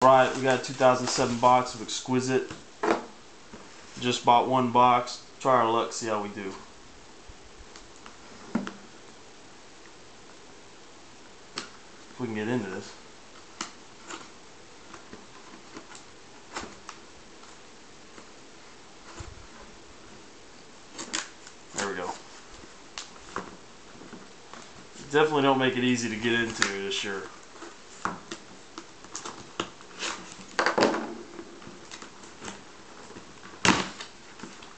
Right, we got a 2007 box of Exquisite. Just bought one box. Try our luck, see how we do. If we can get into this. There we go. Definitely don't make it easy to get into this year.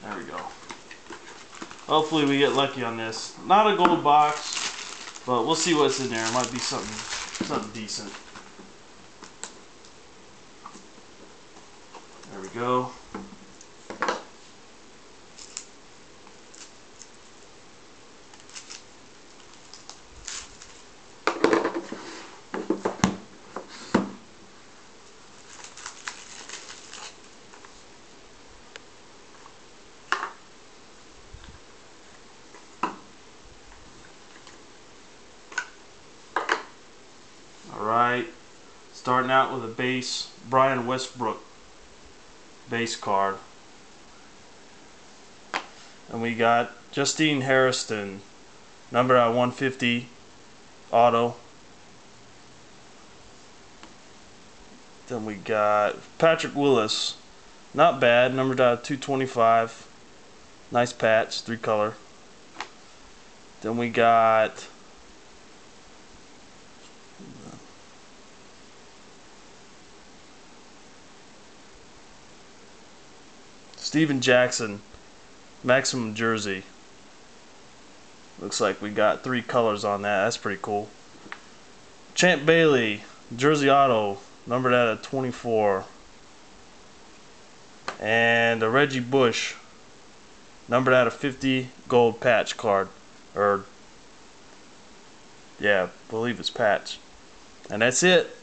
There we go. Hopefully we get lucky on this. Not a gold box, but we'll see what's in there. It might be something decent. There we go. Alright, starting out with a base Brian Westbrook base card. And we got Justine Harrison, numbered at 150, auto. Then we got Patrick Willis, not bad, numbered at 225, nice patch, 3-color. Then we got Steven Jackson, maximum jersey. Looks like we got 3 colors on that. That's pretty cool. Champ Bailey, jersey auto, numbered at a 24. And a Reggie Bush, numbered at a 50, gold patch card. Or, yeah, I believe it's patch. And that's it.